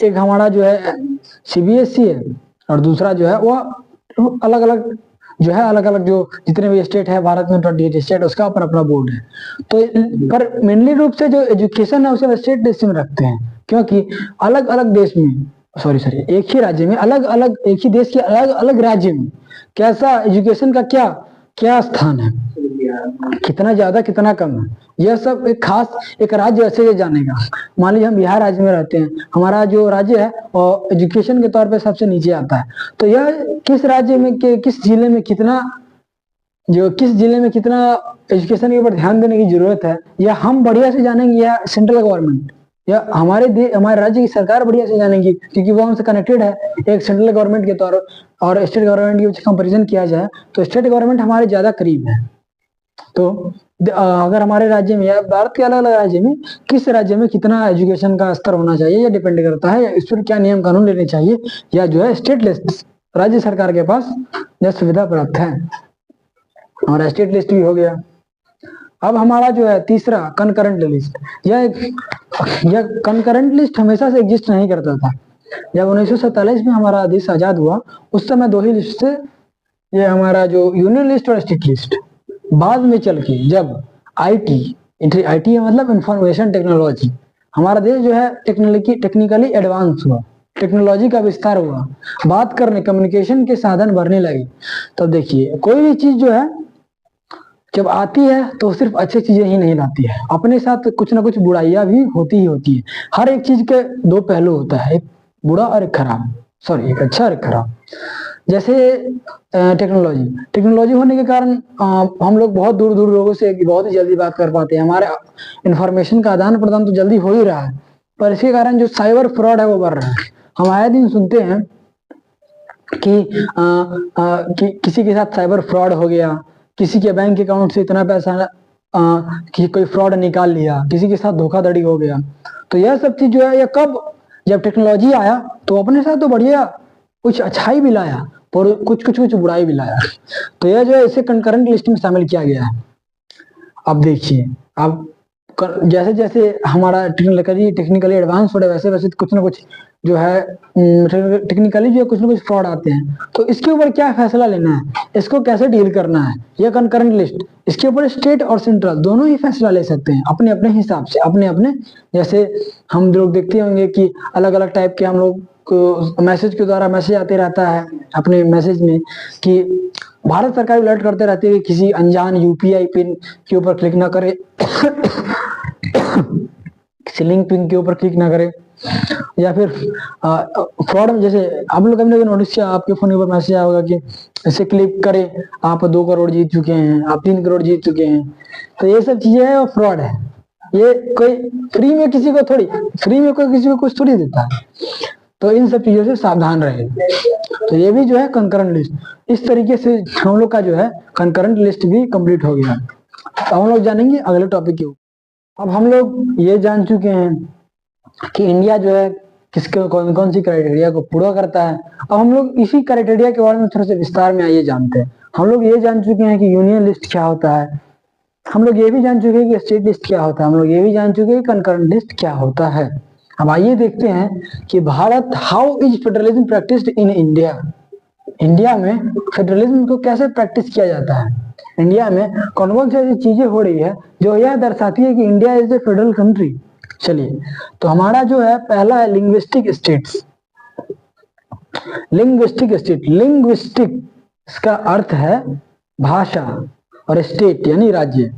एक हमारा जो है CBSE है और दूसरा जो है वो अलग अलग जो है, अलग अलग जो जितने भी स्टेट है भारत में 28 स्टेट, उसका अपना अपना बोर्ड है। तो पर मेनली रूप से जो एजुकेशन है उसे स्टेट लिस्ट में रखते हैं, क्योंकि अलग अलग देश में एक ही राज्य में अलग अलग, एक ही देश के अलग अलग राज्य में कैसा एजुकेशन का क्या स्थान है, कितना ज्यादा कितना कम है, यह सब एक खास एक राज्य ऐसे जानेगा। मान लीजिए हम बिहार राज्य में रहते हैं, हमारा जो राज्य है और एजुकेशन के तौर पे सबसे नीचे आता है। तो यह किस राज्य में किस जिले में कितना एजुकेशन के ऊपर ध्यान देने की जरूरत है, या हम बढ़िया से जानेंगे या सेंट्रल गवर्नमेंट या हमारे राज्य की सरकार बढ़िया से जानेंगी, क्योंकि वो हमसे कनेक्टेड है एक सेंट्रल गवर्नमेंट के तौर और स्टेट गवर्नमेंट की कंपैरिजन किया जाए तो स्टेट गवर्नमेंट हमारे ज्यादा करीब है। तो अगर हमारे राज्य में या भारत के अलग अलग राज्य में किस राज्य में कितना एजुकेशन का स्तर होना चाहिए यह डिपेंड करता है, या इस पर क्या नियम कानून लेने चाहिए, या जो है स्टेट लिस्ट राज्य सरकार के पास यह सुविधा प्राप्त है। हमारा स्टेट लिस्ट भी हो गया। अब हमारा जो है तीसरा कनकरेंट लिस्ट। यह कनकरेंट लिस्ट हमेशा से एग्जिस्ट नहीं करता था। जब 1947 में हमारा देश आजाद हुआ उस समय 2 ही लिस्ट से, ये हमारा जो यूनियन लिस्ट और स्टेट लिस्ट। बाद में चल के जब IT मतलब इंफॉर्मेशन टेक्नोलॉजी, हमारा देश जो है टेक्निकली एडवांस हुआ, टेक्नोलॉजी का विस्तार हुआ, बात करने कम्युनिकेशन के साधन बढ़ने लगे। तो देखिए कोई भी चीज जो है जब आती है तो सिर्फ अच्छी चीजें ही नहीं लाती है, अपने साथ कुछ ना कुछ बुराइयां भी होती ही होती है। हर एक चीज के दो पहलू होता है, एक बुरा और एक खराब, सॉरी एक अच्छा और एक खराब। जैसे टेक्नोलॉजी, टेक्नोलॉजी होने के कारण हम लोग बहुत दूर दूर लोगों से बहुत ही जल्दी बात कर पाते हैं, हमारे इंफॉर्मेशन का आदान प्रदान तो जल्दी हो ही रहा है, पर इसके कारण जो साइबर फ्रॉड है वो बढ़ रहा है। हम आए दिन सुनते हैं कि किसी के साथ साइबर फ्रॉड हो गया, किसी के बैंक अकाउंट से इतना पैसा कि कोई फ्रॉड निकाल लिया, किसी के साथ धोखाधड़ी हो गया। तो यह सब चीज जो है, ये कब, जब टेक्नोलॉजी आया तो अपने साथ तो बढ़िया कुछ अच्छाई भी लाया और कुछ बुराई भी लाया। तो यह जो है इसे कंकरेंट लिस्ट में शामिल किया गया है। अब देखिए, अब जैसे जैसे हमारा टेक्निकली एडवांस हो रहा है, वैसे वैसे कुछ ना कुछ जो है टेक्निकली जो है कुछ ना कुछ फ्रॉड आते हैं। तो इसके ऊपर क्या फैसला लेना है, इसको कैसे डील करना है, यह कंकरेंट लिस्ट, इसके ऊपर स्टेट और सेंट्रल दोनों ही फैसला ले सकते हैं अपने अपने हिसाब से, अपने अपने। जैसे हम लोग देखते होंगे कि अलग अलग टाइप के हम लोग को मैसेज के द्वारा मैसेज आते रहता है अपने मैसेज में कि भारत सरकार अलर्ट करते रहती है कि किसी अनजान यूपीआई पिन के ऊपर क्लिक ना करे, किसी लिंक पिन के ऊपर क्लिक ना करे, या फिर फ्रॉड में जैसे आप लोग हमने नोटिस किया, आपके फोन के ऊपर मैसेज आया होगा कि ऐसे क्लिक करें आप 2 करोड़ जीत चुके हैं, आप 3 करोड़ जीत चुके हैं। तो ये सब चीजें है, फ्रॉड है। ये कोई फ्री में किसी को थोड़ी, फ्री में कोई किसी को कुछ थोड़ी देता है। तो इन सब चीजों से सावधान रहे। तो ये भी जो है कंकरेंट लिस्ट, इस तरीके से हम लोग का जो है कंकरेंट लिस्ट भी कंप्लीट हो गया। तो हम लोग जानेंगे अगले टॉपिक के ऊपर। अब हम लोग ये जान चुके हैं कि इंडिया जो है किसके कौन कौन सी क्राइटेरिया को पूरा करता है। अब हम लोग इसी क्राइटेरिया के बारे में थोड़ा सा विस्तार में आइए जानते हैं। हम लोग ये जान चुके हैं कि यूनियन लिस्ट क्या होता है, हम लोग ये भी जान चुके हैं कि स्टेट लिस्ट क्या होता है, हम लोग ये भी जान चुके हैं कि कंकरेंट लिस्ट क्या होता है। अब आइए देखते हैं कि Bharat, how is federalism practised in India. India में फेडरलिज्म को कैसे प्रैक्टिस किया जाता है, इंडिया में कौन कौन सी ऐसी चीजें हो रही है जो यह दर्शाती है कि India is a federal country. चलिए, तो हमारा जो है पहला है linguistic states. Linguistic state, linguistic इसका अर्थ है भाषा और स्टेट यानी राज्य।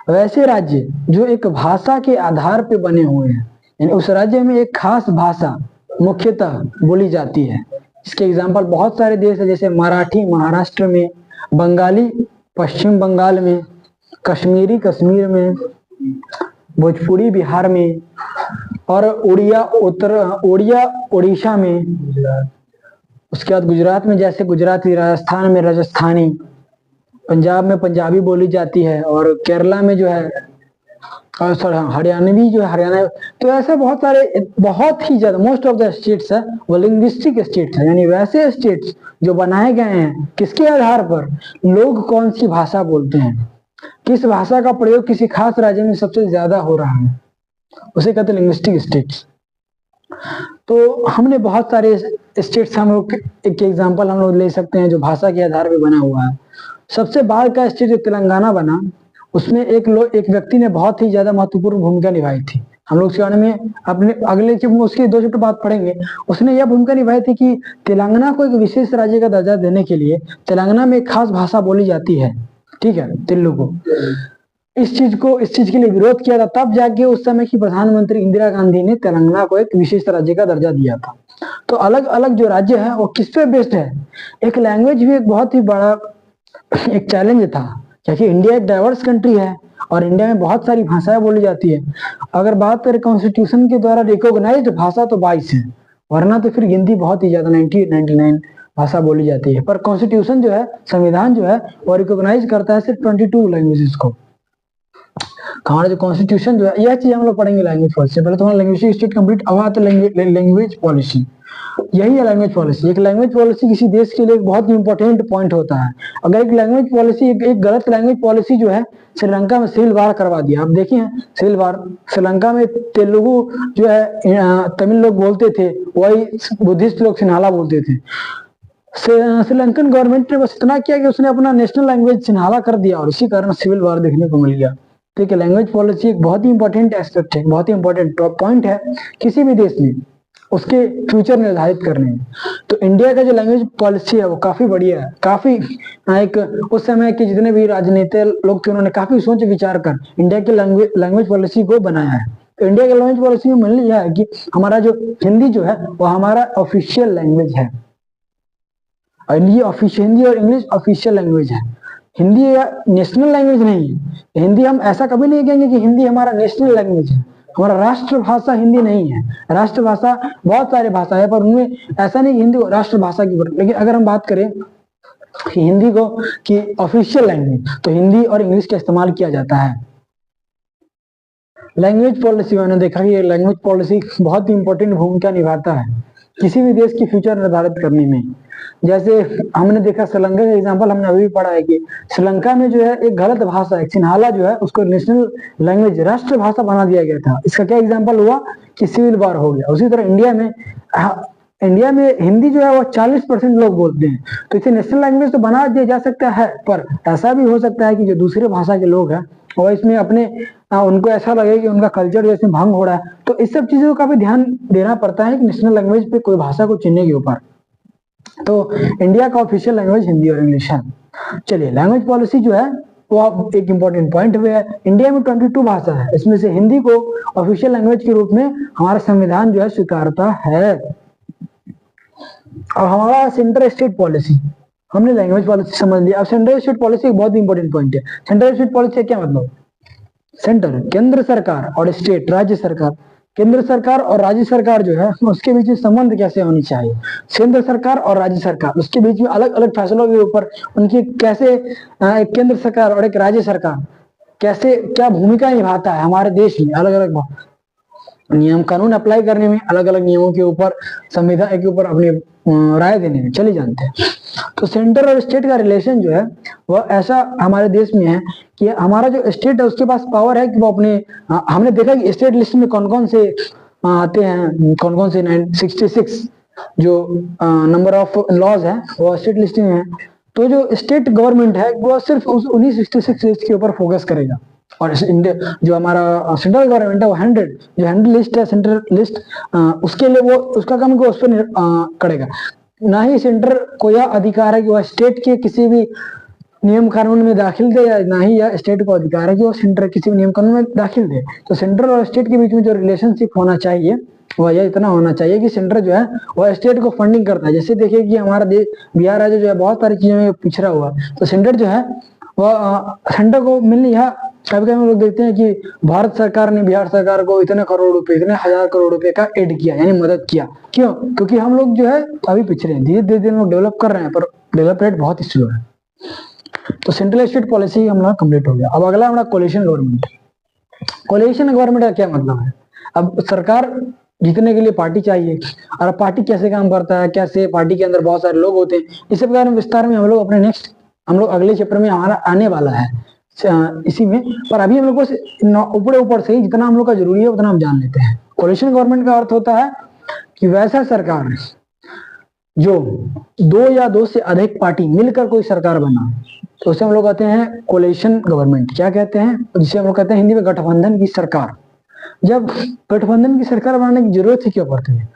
वैसे राज्य जो एक भाषा के आधार पर बने हुए हैं, यानी उस राज्य में एक खास भाषा मुख्यतः बोली जाती है। इसके एग्जाम्पल बहुत सारे देश है, जैसे मराठी महाराष्ट्र में, बंगाली पश्चिम बंगाल में, कश्मीरी कश्मीर में, भोजपुरी बिहार में, और उड़िया उड़ीसा में। उसके बाद गुजरात में जैसे गुजराती, राजस्थान में राजस्थानी, पंजाब में पंजाबी बोली जाती है, और केरला में जो है हरियाणवी जो है हरियाणा। तो ऐसे बहुत सारे, बहुत ही ज्यादा, मोस्ट ऑफ द स्टेट्स है वो लिंग्विस्टिक स्टेट्स है, यानी वैसे स्टेट्स जो बनाए गए हैं किसके आधार पर, लोग कौन सी भाषा बोलते हैं, किस भाषा का प्रयोग किसी खास राज्य में सबसे ज्यादा हो रहा है, उसे कहते हैं लिंग्विस्टिक स्टेट्स। तो हमने बहुत सारे स्टेट्स, हम लोग एक एग्जांपल हम लोग ले सकते हैं जो भाषा के आधार पर बना हुआ है। सबसे बाद का स्टेट जो तेलंगाना बना, उसमें एक व्यक्ति ने बहुत ही ज्यादा महत्वपूर्ण भूमिका निभाई थी। हम लोग इसके बारे में अपने अगले उसके 2 चैप्टर बाद पढ़ेंगे। उसने यह भूमिका निभाई थी कि तेलंगाना को एक विशेष राज्य का दर्जा देने के लिए तेलंगाना में एक खास भाषा बोली जाती है, ठीक है, तेलुगु। इस चीज के लिए विरोध किया था, तब जाके उस समय की प्रधानमंत्री इंदिरा गांधी ने तेलंगाना को एक विशेष राज्य का दर्जा दिया था। तो अलग अलग जो राज्य है वो किस पे बेस्ड है, एक लैंग्वेज भी एक बहुत ही बड़ा एक चैलेंज था, क्योंकि इंडिया एक डाइवर्स कंट्री है और इंडिया में बहुत सारी भाषाएं बोली जाती है। अगर बात करें कॉन्स्टिट्यूशन के द्वारा रिकॉग्नाइज्ड भाषा तो 22 है, वरना तो फिर गिनती बहुत ही ज्यादा 99 भाषा बोली जाती है। पर कॉन्स्टिट्यूशन जो है, संविधान जो है, वो रिकॉग्नाइज करता है सिर्फ 22 लैंग्वेजेस को। हमारा जो कॉन्स्टिट्यूशन जो है, यह चीज हम लोग पढ़ेंगे लैंग्वेज पॉलिसी। पहले तुम्हारा लैंग्वेज स्टेट कंप्लीट, अब आता है लैंग्वेज पॉलिसी। यही है लैंग्वेज पॉलिसी। एक लैंग्वेज पॉलिसी किसी देश के लिए एक बहुत इंपॉर्टेंट पॉइंट होता है। अगर एक लैंग्वेज पॉलिसी, एक गलत लैंग्वेज पॉलिसी जो है श्रीलंका में सिविल वार करवा दिया। आप देखिए सिविल वार, श्रीलंका में तेलुगु जो है तमिल लोग बोलते थे, वही बुद्धिस्ट लोग सिन्हाला बोलते थे। श्रीलंकन गवर्नमेंट ने बस इतना किया कि उसने अपना नेशनल लैंग्वेज सिन्हाला कर दिया और इसी कारण सिविल वार देखने को मिल गया। ठीक है, लैंग्वेज पॉलिसी एक बहुत ही इंपॉर्टेंट एस्पेक्ट है, बहुत ही इंपॉर्टेंट पॉइंट है किसी भी देश में। उसके फ्यूचर निर्धारित करने में। तो इंडिया का जो लैंग्वेज पॉलिसी है वो काफी बढ़िया है, काफी एक उस समय के जितने भी राजनीति लोग थे उन्होंने काफी सोच विचार कर इंडिया की लैंग्वेज पॉलिसी को बनाया है। तो इंडिया की लैंग्वेज पॉलिसी में मान लिया है कि हमारा जो हिंदी जो है वो हमारा ऑफिशियल लैंग्वेज है, हिंदी और इंग्लिश ऑफिशियल लैंग्वेज है। हिंदी नेशनल लैंग्वेज नहीं है। हिंदी हम ऐसा कभी नहीं कहेंगे कि हिंदी हमारा नेशनल लैंग्वेज है। हमारा राष्ट्रभाषा हिंदी नहीं है। राष्ट्रभाषा बहुत सारे भाषा है पर उनमें ऐसा नहीं हिंदी राष्ट्रभाषा की, लेकिन अगर हम बात करें कि हिंदी को कि ऑफिशियल लैंग्वेज, तो हिंदी और इंग्लिश का इस्तेमाल किया जाता है। लैंग्वेज पॉलिसी मैंने देखा कि लैंग्वेज पॉलिसी बहुत ही इंपॉर्टेंट भूमिका निभाता है किसी भी देश की फ्यूचर निर्धारित करने में। जैसे हमने देखा श्रीलंका का एग्जांपल हमने अभी भी पढ़ा है कि श्रीलंका में जो है एक गलत भाषा, एक सिन्हाला जो है उसको नेशनल लैंग्वेज राष्ट्रभाषा बना दिया गया था। इसका क्या एग्जांपल हुआ कि सिविल वॉर हो गया। उसी तरह इंडिया में हिंदी जो है वो 40% लोग बोलते हैं, तो इसे नेशनल लैंग्वेज तो बना दिया जा सकता है, पर ऐसा भी हो सकता है कि जो दूसरे भाषा के लोग हैं और इसमें अपने उनको ऐसा लगे कि उनका कल्चर जो इसमें भंग हो रहा है। तो इस सब चीजों का भी ध्यान देना पड़ता है कि नेशनल लैंग्वेज पे कोई भाषा को चुनने के ऊपर। तो इंडिया का ऑफिशियल लैंग्वेज हिंदी और इंग्लिश है। चलिए लैंग्वेज पॉलिसी जो है वो एक इंपॉर्टेंट पॉइंट हुआ है। इंडिया में 22 भाषा है, इसमें से हिंदी को ऑफिशियल लैंग्वेज के रूप में हमारा संविधान जो है स्वीकारता है। और हमारा सेंट्रल स्टेट पॉलिसी, हमने लैंग्वेज पॉलिसी समझ लिया। अब सेंट्रल स्टेट पॉलिसी एक बहुत इंपॉर्टेंट पॉइंट है। सेंट्रल स्टेट पॉलिसी का क्या मतलब? सेंट्रल केंद्र सरकार और स्टेट राज्य सरकार, केंद्र सरकार और राज्य सरकार जो है उसके बीच में संबंध कैसे होनी चाहिए। केंद्र सरकार और राज्य सरकार उसके बीच में अलग अलग फैसलों के ऊपर उनकी कैसे एक केंद्र सरकार और एक राज्य सरकार कैसे क्या भूमिका निभाता है हमारे देश में, अलग अलग नियम कानून अप्लाई करने में, अलग अलग नियमों के ऊपर संविधान के ऊपर अपनी राय देने में। चलिए जानते हैं। तो सेंटर और स्टेट का रिलेशन जो है वह ऐसा हमारे देश में है कि हमारा जो स्टेट है उसके पास पावर है कि वो अपने हमने देखा कि स्टेट लिस्ट में कौन कौन से आते हैं, कौन कौन से 966 जो नंबर ऑफ लॉज है वो स्टेट लिस्ट में है। तो जो स्टेट गवर्नमेंट है वो सिर्फ उस 1966 लिस्ट के ऊपर फोकस करेगा। और जो हमारा सेंट्रल गवर्नमेंट है वो 100 जो 100 लिस्ट है सेंट्रल लिस्ट उसके लिए वो उसका काम को उस पर करेगा। ना ही सेंटर को यह अधिकार है कि वह स्टेट के किसी भी नियम कानून में दाखिल दे, या ना ही यह स्टेट को अधिकार है कि वो सेंटर किसी भी नियम कानून में दाखिल दे। तो सेंट्रल और स्टेट के बीच में जो रिलेशनशिप होना चाहिए वह यह इतना होना चाहिए कि सेंटर जो है वह स्टेट को फंडिंग करता है। जैसे देखिए कि हमारा देश बिहार राज्य जो है बहुत सारी चीजों में पिछड़ा हुआ, तो सेंटर जो है वह सेंटर को मिलने यह कभी हम लोग देखते हैं कि भारत सरकार ने बिहार सरकार को इतने करोड़ रुपए, इतने हजार करोड़ रुपए का एड किया, यानी मदद किया। क्यों? क्योंकि हम लोग जो है अभी पिछड़े हैं, धीरे धीरे लोग डेवलप कर रहे हैं पर डेवलप रेट बहुत ही स्लो है। तो सेंट्रल स्टेट पॉलिसी हमारा कंप्लीट हो गया। अब अगला हमारा कोलिशन गवर्नमेंट। कोलिशन गवर्नमेंट का क्या मतलब है? अब सरकार जीतने के लिए पार्टी चाहिए, और पार्टी कैसे काम करता है, कैसे पार्टी के अंदर बहुत सारे लोग होते हैं, इस बारे में विस्तार में हम लोग अगले चैप्टर में हमारा आने वाला है इसी में। पर अभी हम लोग को ऊपर से ही जितना हम लोग का जरूरी है उतना हम जान लेते हैं। कोलिशन गवर्नमेंट का अर्थ होता है कि वैसा सरकार जो 2 या 2 से अधिक पार्टी मिलकर कोई सरकार बना, तो उसे हम लोग कहते हैं कोलिशन गवर्नमेंट। क्या कहते हैं? जिसे हम लोग कहते हैं हिंदी में गठबंधन की सरकार। जब गठबंधन की सरकार बनाने की जरूरत ही क्यों पड़ती है?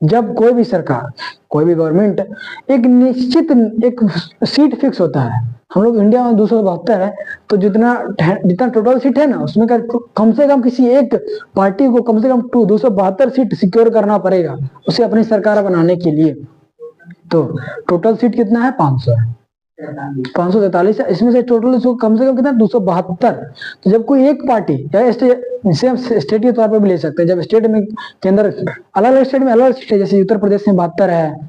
जब कोई भी सरकार, कोई भी गवर्नमेंट एक निश्चित एक सीट फिक्स होता है। हम लोग इंडिया में 272 है, तो जितना टोटल सीट है ना उसमें कम से कम किसी एक पार्टी को कम से कम 272 सीट सिक्योर करना पड़ेगा उसे अपनी सरकार बनाने के लिए। तो टोटल सीट कितना है? 500 है, 543 है। इसमें से टोटल कम से कम कितना? 272। तो जब कोई एक पार्टी या स्टेट के तौर पर भी ले सकते हैं, जब स्टेट में केंद्र अलग अलग स्टेट में अलग सीट है, जैसे उत्तर प्रदेश में 72 है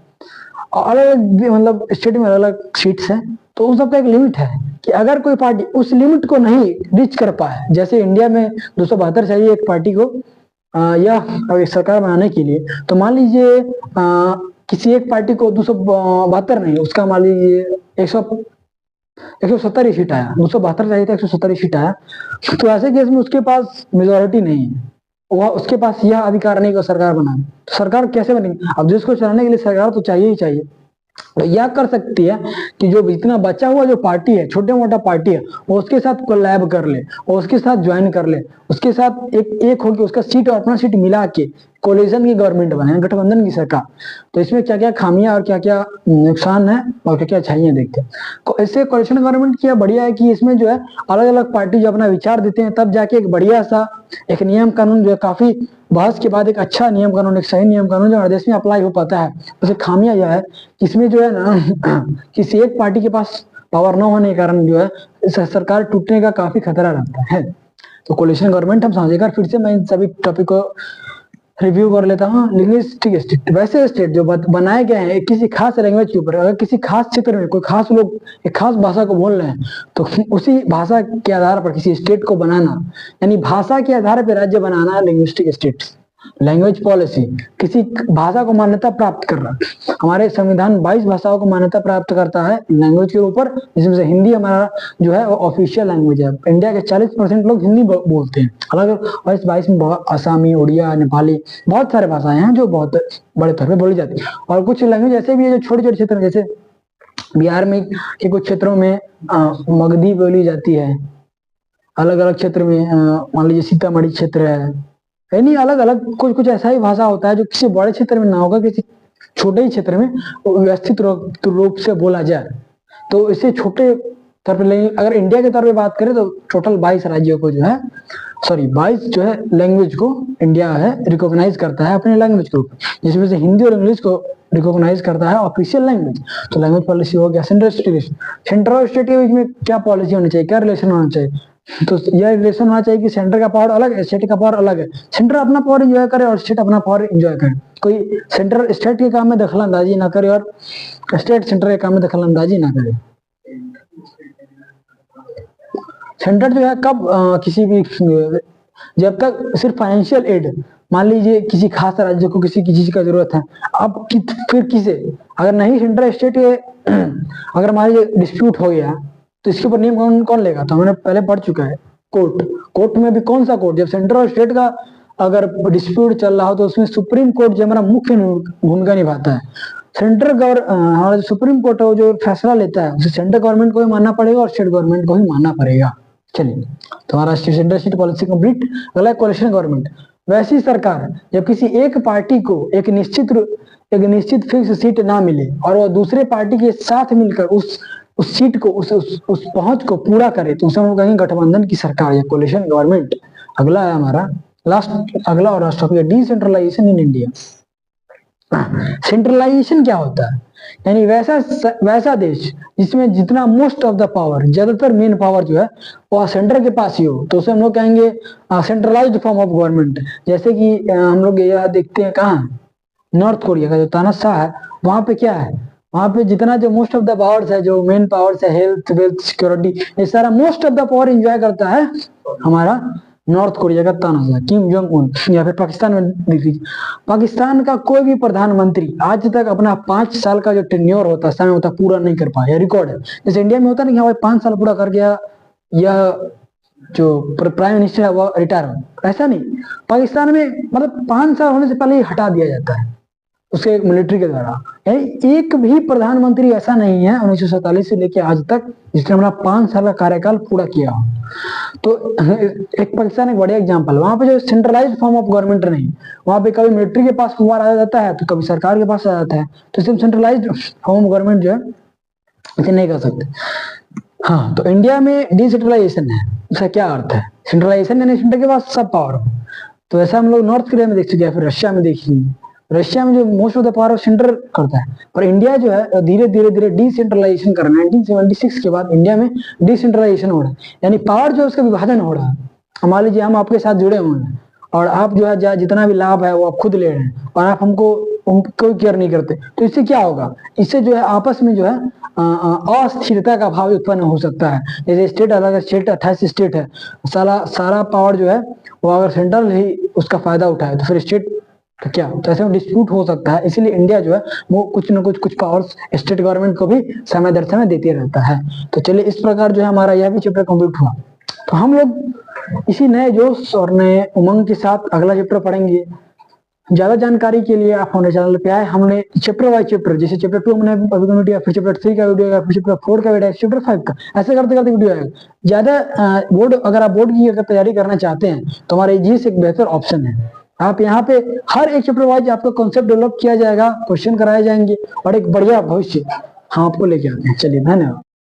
और अलग अलग मतलब स्टेट में अलग अलग सीट्स है, तो उन सबका एक लिमिट है कि अगर कोई पार्टी उस लिमिट को नहीं रीच कर पाए, जैसे इंडिया में 272 चाहिए एक पार्टी को या एक सरकार बनाने के लिए, तो मान लीजिए किसी एक पार्टी को 272 नहीं, उसका मान लीजिए 170 ही सीट आया, 272 चाहिए था 170 ही सीट आया, तो ऐसे केस में उसके पास मेजोरिटी नहीं है, वह उसके पास यह अधिकार नहीं कि सरकार बनाए। तो सरकार कैसे बनेगी? अब जिसको चलाने के लिए सरकार तो चाहिए ही चाहिए। तो यह कर सकती है कि जो इतना बचा हुआ जो पार्टी है, छोटे मोटा पार्टी है, वो उसके साथ कोलैब कर ले और उसके साथ ज्वाइन कर ले, उसके साथ एक होकर उसका सीट और अपना सीट मिला के कोलिशन की गवर्नमेंट बने, गठबंधन की सरकार। तो इसमें क्या क्या खामियां और क्या क्या नुकसान है और क्या क्या अच्छाइयां देखते हैं। इससे कोलिशन गवर्नमेंट क्या बढ़िया है कि इसमें जो है अलग अलग पार्टी जो अपना विचार देते हैं, तब जाके एक बढ़िया सा एक नियम कानून जो है काफी बहस के बाद एक अच्छा नियम कानून, एक सही नियम कानून जो हमारे देश में अप्लाई हो पाता है। उसे खामियां यह है इसमें जो है ना किसी एक पार्टी के पास पावर न होने के कारण जो है सरकार टूटने का काफी खतरा रहता है। तो कोलिशन गवर्नमेंट हम समझेगा। फिर से मैं इन सभी टॉपिक को रिव्यू कर लेता हूँ। लिंग्विस्टिक स्टेट, वैसे स्टेट जो बनाए गए हैं किसी खास लैंग्वेज के ऊपर। अगर किसी खास क्षेत्र में कोई खास लोग एक खास भाषा को बोल रहे हैं तो उसी भाषा के आधार पर किसी स्टेट को बनाना, यानी भाषा के आधार पर राज्य बनाना है लिंग्विस्टिक स्टेट। लैंग्वेज पॉलिसी, किसी भाषा को मान्यता प्राप्त कर रहा। हमारे संविधान 22 भाषाओं को मान्यता प्राप्त करता है लैंग्वेज के ऊपर, जिसमें से हिंदी हमारा जो है वो ऑफिशियल लैंग्वेज है। इंडिया के 40% लोग हिंदी बोलते हैं। अलग और इस 22 में आसामी, उड़िया, नेपाली, बहुत सारे भाषाएं हैं जो बहुत बड़े तौर पर बोली जाती है। और कुछ लैंग्वेज ऐसे भी है जो छोटे छोटे क्षेत्र, जैसे बिहार में के कुछ क्षेत्रों में मगधी बोली जाती है। अलग अलग क्षेत्र में मान लीजिए सीतामढ़ी क्षेत्र है, यानी अलग अलग कुछ कुछ ऐसा ही भाषा होता है जो किसी बड़े क्षेत्र में ना होगा, किसी छोटे ही क्षेत्र में व्यवस्थित रूप से बोला जाए। तो इसे छोटे तौर पर अगर इंडिया के तौर पे बात करें तो टोटल 22 राज्यों को जो है 22 जो है लैंग्वेज को इंडिया है रिकॉग्नाइज करता है अपने लैंग्वेज के ऊपर, जिसमें से हिंदी और इंग्लिश को रिकॉग्नाइज करता है ऑफिशियल लैंग्वेज। तो लैंग्वेज पॉलिसी हो गया। सेंट्रल और स्टेट के बीच में क्या पॉलिसी होनी चाहिए, क्या रिलेशन होना चाहिए? तो यह रिलेशन होना चाहिए कि सेंटर का पावर अलग है, स्टेट का पावर अलग है। सेंटर अपना पावर एंजॉय करे और स्टेट अपना पावर एंजॉय करे। कोई सेंटर स्टेट के काम में दखलंदाजी ना करे और स्टेट सेंटर के काम में दखलंदाजी ना करे। सेंटर जो है कब किसी भी, जब तक सिर्फ फाइनेंशियल एड, मान लीजिए किसी खास राज्य को किसी चीज का जरूरत है, अब फिर किसे, अगर नहीं सेंटर स्टेट के अगर मान लीजिए डिस्प्यूट हो गया तो इसके ऊपर नियम कौन लेगा? तो हमने पहले पढ़ चुका है, कोर्ट। कोर्ट में भी कौन सा कोर्ट? जब सेंटर और स्टेट का अगर डिस्प्यूट चल रहा हो तो उसमें सुप्रीम कोर्ट जो हमारा मुख्य भूमिका निभाता है। हमारा जो सुप्रीम कोर्ट है वो जो फैसला लेता है उसे सेंट्रल गवर्नमेंट को भी मानना पड़ेगा और स्टेट गवर्नमेंट को भी मानना पड़ेगा। चलिए, तो हमारा सेंट्रल स्टेट पॉलिसी कंप्लीट। अगला कोलिशन गवर्नमेंट, वैसी सरकार जब किसी एक पार्टी को एक निश्चित फिक्स सीट ना मिले और वह दूसरे पार्टी के साथ मिलकर उस सीट को उस पहुंच को पूरा करे तो उसे हम कहेंगे गठबंधन की सरकार या कोलिशन गवर्नमेंट। अगला है हमारा अगला और last topic, decentralisation in India. Centralisation क्या होता है? यानी वैसा देश जिसमें जितना मोस्ट ऑफ द पावर, ज्यादातर मेन पावर जो है वो सेंटर के पास ही हो, तो उसे हम लोग कहेंगे सेंट्रलाइज्ड फॉर्म ऑफ गवर्नमेंट। जैसे कि हम लोग यह देखते हैं कहाँ, नॉर्थ कोरिया का जो तानाशाह है, वहां पे क्या है, वहां पे जितना जो मोस्ट ऑफ द पावर्स है, जो मेन पावर्स है, हेल्थ, वेल्थ, सिक्योरिटी, ये सारा most of the power enjoy करता है हमारा नॉर्थ कोरिया का तानाशाह किम जोंग उन। या फिर पाकिस्तान में देख लीजिए, पाकिस्तान का कोई भी प्रधानमंत्री आज तक अपना 5 साल का जो टेन्योर होता है, समय होता है, पूरा नहीं कर पाया, रिकॉर्ड है। जैसे इंडिया में होता है ना कि हाँ 5 साल पूरा कर गया, यह जो प्राइम मिनिस्टर है वो रिटायर हो, ऐसा नहीं। पाकिस्तान में मतलब 5 साल होने से पहले ही हटा दिया जाता है उसके मिलिट्री के द्वारा। यानी एक भी प्रधानमंत्री ऐसा नहीं है 1947 से लेकर आज तक जिसने अपना 5 साल का कार्यकाल पूरा किया हो। तो एक पाकिस्तान एक बढ़िया एग्जांपल, वहां पे जो सेंट्रलाइज्ड फॉर्म ऑफ गवर्नमेंट नहीं, वहां पे कभी मिलिट्री के पास पावर आ जाता है तो कभी सरकार के पास आ जाता है। तो सिर्फ सेंट्रलाइज्ड फॉर्म ऑफ गवर्नमेंट जो है इसे नहीं कर सकते। हाँ, तो इंडिया में डिसेंट्रलाइजेशन है, उसका क्या अर्थ है? सेंट्रलाइजेशन यानी सेंटर के पास सब पावर हो। तो ऐसा हम लोग नॉर्थ कोरिया में देख चुके हैं, फिर रशिया में देखिए, रशिया में जो most of the power centre करता है। पर इंडिया जो है धीरे धीरे डिसेंट्रलाइजेशन कर रहा है। 1976 के बाद इंडिया में डिसेंट्रलाइजेशन हो रहा है, यानी पावर जो है उसका विभाजन हो रहा है। मान लीजिए हम आपके साथ जुड़े हुए हैं और आप जो है जितना भी लाभ है वो आप खुद ले रहे हैं और आप हमको कोई केयर नहीं करते, तो इससे क्या होगा? इससे जो है आपस में जो है अस्थिरता का भाव उत्पन्न हो सकता है। जैसे स्टेट अलग है, स्टेट 28 स्टेट है, सारा पावर जो है वो अगर सेंट्रल ही उसका फायदा उठाए तो फिर स्टेट तो क्या, तो ऐसे में डिस्प्यूट हो सकता है। इसीलिए इंडिया जो है वो कुछ न कुछ पावर्स स्टेट गवर्नमेंट को भी समय दर समय देते रहता है। तो चलिए, इस प्रकार जो है हमारा यह भी चैप्टर कंप्लीट हुआ। तो हम लोग इसी नए जोश और नए उमंग के साथ अगला चैप्टर पढ़ेंगे। ज्यादा जानकारी के लिए आप हमारे चैनल पे आए। हमने चैप्टर बाय चैप्टर, जैसे चैप्टर 2 हमने अभी कंप्लीट किया, फिर चैप्टर 3 का वीडियो आएगा, फिर चैप्टर 4 का वीडियो आएगा, चैप्टर 5 का, ऐसे करते करते वीडियो आएगा। ज्यादा बोर्ड, अगर आप बोर्ड की अगर तैयारी करना चाहते हैं तो हमारा जीएस एक बेहतर ऑप्शन है। आप यहाँ पे हर एक चैप्टर वाइज आपका कॉन्सेप्ट डेवलप किया जाएगा, क्वेश्चन कराए जाएंगे और एक बढ़िया भविष्य हम आपको लेके आते हैं। चलिए धन्यवाद।